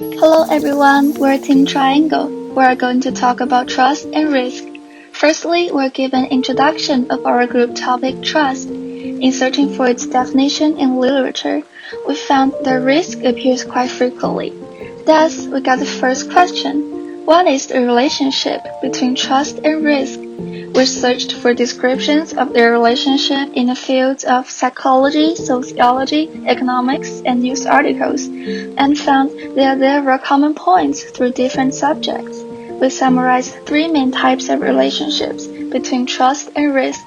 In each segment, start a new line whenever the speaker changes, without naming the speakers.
Hello everyone, we're Team Triangle. We're going to talk about trust and risk. Firstly, we'll give an introduction of our group topic trust. In searching for its definition in literature, we found that risk appears quite frequently. Thus, we got the first question. What is the relationship between trust and risk? We searched for descriptions of their relationship in the fields of psychology, sociology, economics, and news articles, and found that there were common points through different subjects. We summarized three main types of relationships between trust and risk: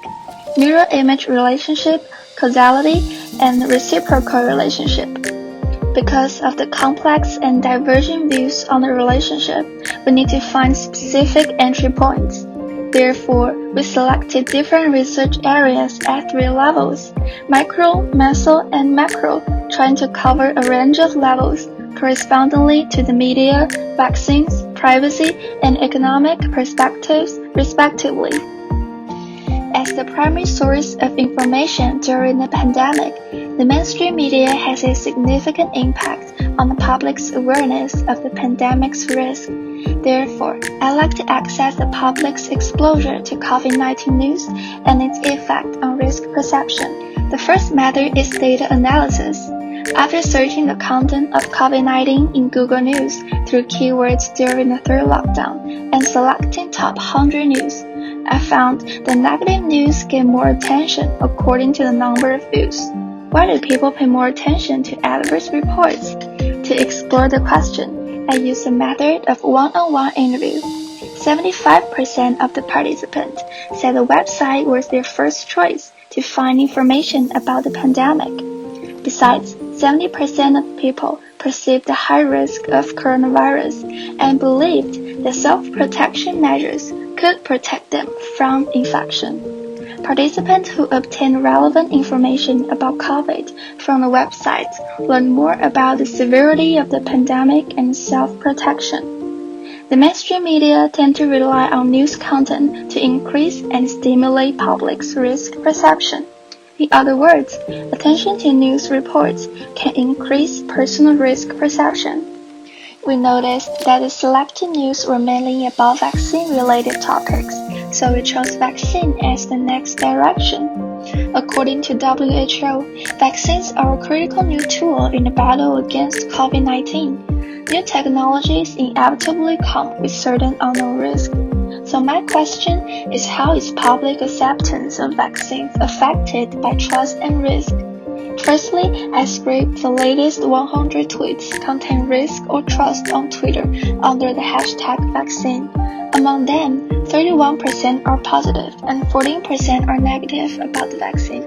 mirror image relationship, causality, and reciprocal relationship. Because of the complex and diverging views on the relationship, we need to find specific entry points. Therefore, we selected different research areas at three levels: micro, meso, and macro, trying to cover a range of levels correspondingly to the media, vaccines, privacy, and economic perspectives, respectively. As the primary source of information during the pandemic, the mainstream media has a significant impact on the public's awareness of the pandemic's risk. Therefore, I like to access the public's exposure to COVID-19 news and its effect on risk perception. The first method is data analysis. After searching the content of COVID-19 in Google News through keywords during the third lockdown and selecting top 100 news, I found the negative news get more attention according to the number of views. Why do people pay more attention to adverse reports? To explore the question, I used the method of one-on-one interview. 75% of the participants said the website was their first choice to find information about the pandemic. Besides, 70% of people perceived the high risk of coronavirus and believed that self-protection measures could protect them from infection. Participants who obtained relevant information about COVID from the website learned more about the severity of the pandemic and self-protection. The mainstream media tend to rely on news content to increase and stimulate public's risk perception. In other words, attention to news reports can increase personal risk perception. We noticed that the selected news were mainly about vaccine-related topics, so we chose vaccine as the next direction. According to WHO, vaccines are a critical new tool in the battle against COVID-19. New technologies inevitably come with certain unknown risks. So my question is, how is public acceptance of vaccines affected by trust and risk? Firstly, I scraped the latest 100 tweets containing risk or trust on Twitter under the hashtag vaccine. Among them, 31% are positive and 14% are negative about the vaccine.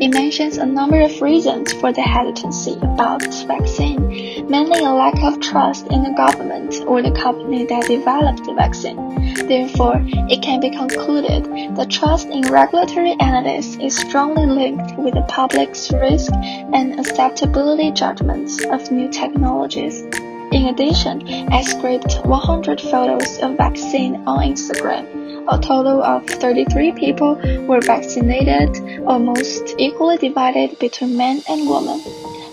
It mentions a number of reasons for the hesitancy about the vaccine, mainly a lack of trust in the government or the company that developed the vaccine. Therefore, it can be concluded that trust in regulatory entities is strongly linked with the public's risk and acceptability judgments of new technologies. In addition, I scraped 100 photos of vaccine on Instagram. A total of 33 people were vaccinated, almost equally divided between men and women.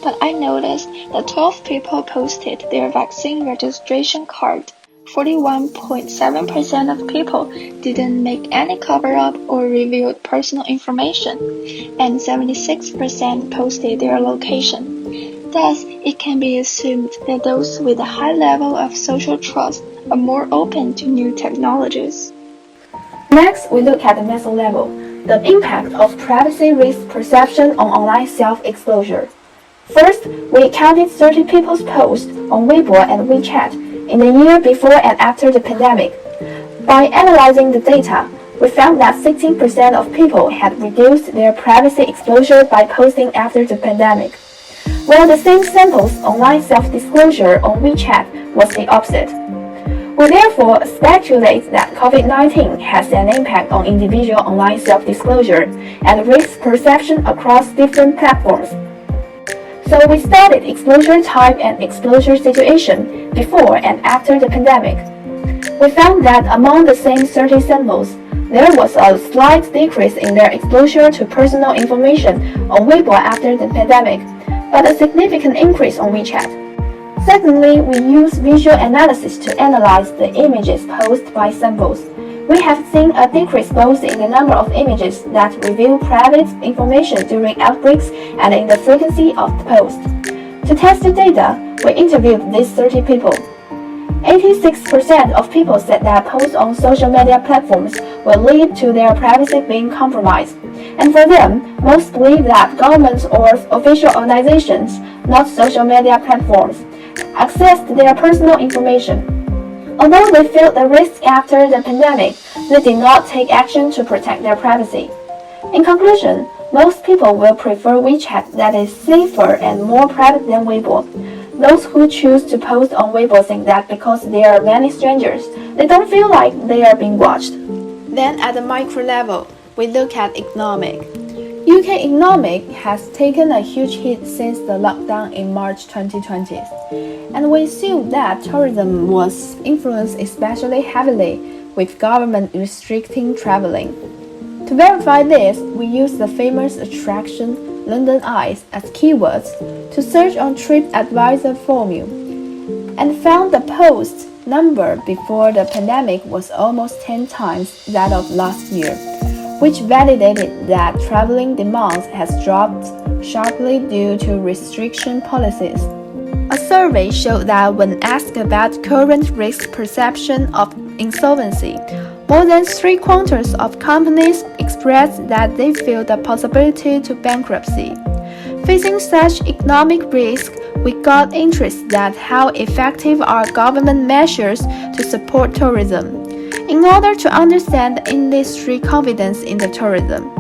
But I noticed that 12 people posted their vaccine registration card. 41.7% of people didn't make any cover-up or revealed personal information, and 76% posted their location. Thus, it can be assumed that those with a high level of social trust are more open to new technologies.
Next, we look at the meso level, the impact of privacy risk perception on online self-exposure. First, we counted 30 people's posts on Weibo and WeChat in the year before and after the pandemic. By analyzing the data, we found that 16% of people had reduced their privacy exposure by posting after the pandemic, while the same sample's online self-disclosure on WeChat was the opposite. We therefore speculate that COVID-19 has an impact on individual online self-disclosure and risk perception across different platforms. So we studied exposure type and exposure situation before and after the pandemic. We found that among the same 30 samples, there was a slight decrease in their exposure to personal information on Weibo after the pandemic, but a significant increase on WeChat. Secondly, we use visual analysis to analyze the images posted by samples. We have seen a decrease both in the number of images that reveal private information during outbreaks and in the frequency of the post. To test the data, we interviewed these 30 people. 86% of people said that posts on social media platforms will lead to their privacy being compromised. And for them, most believe that governments or official organizations, not social media platforms, accessed their personal information. Although they felt the risk after the pandemic, they did not take action to protect their privacy. In conclusion, most people will prefer WeChat that is safer and more private than Weibo. Those who choose to post on Weibo think that because there are many strangers, they don't feel like they are being watched. Then at the micro level, we look at economic. UK economic has taken a huge hit since the lockdown in March 2020, and we assume that tourism was influenced especially heavily with government restricting traveling. To verify this, we use the famous attraction London Eyes as keywords to search on TripAdvisor formula, and found the post number before the pandemic was almost 10 times that of last year, which validated that traveling demand has dropped sharply due to restriction policies. A survey showed that when asked about current risk perception of insolvency, more than 3/4 of companies expressed that they feel the possibility to bankruptcy. Facing such economic risk, we got interested that how effective are government measures to support tourism, in order to understand the industry confidence in the tourism.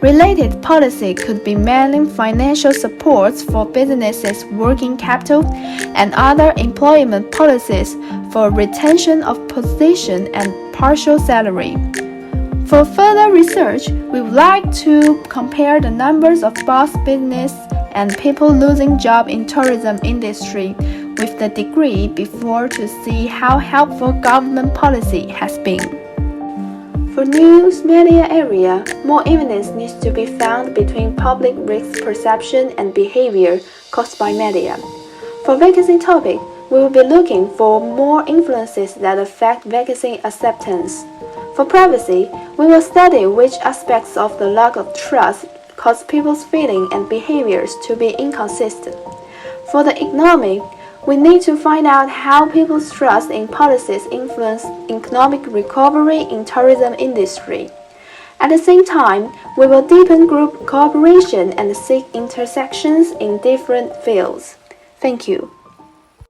Related policy could be mainly financial supports for businesses' working capital and other employment policies for retention of position and partial salary. For further research, we would like to compare the numbers of lost business and people losing job in tourism industry with the degree before to see how helpful government policy has been. For news media area, more evidence needs to be found between public risk perception and behavior caused by media. For vacancy topic, we will be looking for more influences that affect vacancy acceptance. For privacy, we will study which aspects of the lack of trust cause people's feeling and behaviors to be inconsistent. For the economic, we need to find out how people's trust in policies influence economic recovery in tourism industry. At the same time, we will deepen group cooperation and seek intersections in different fields. Thank you.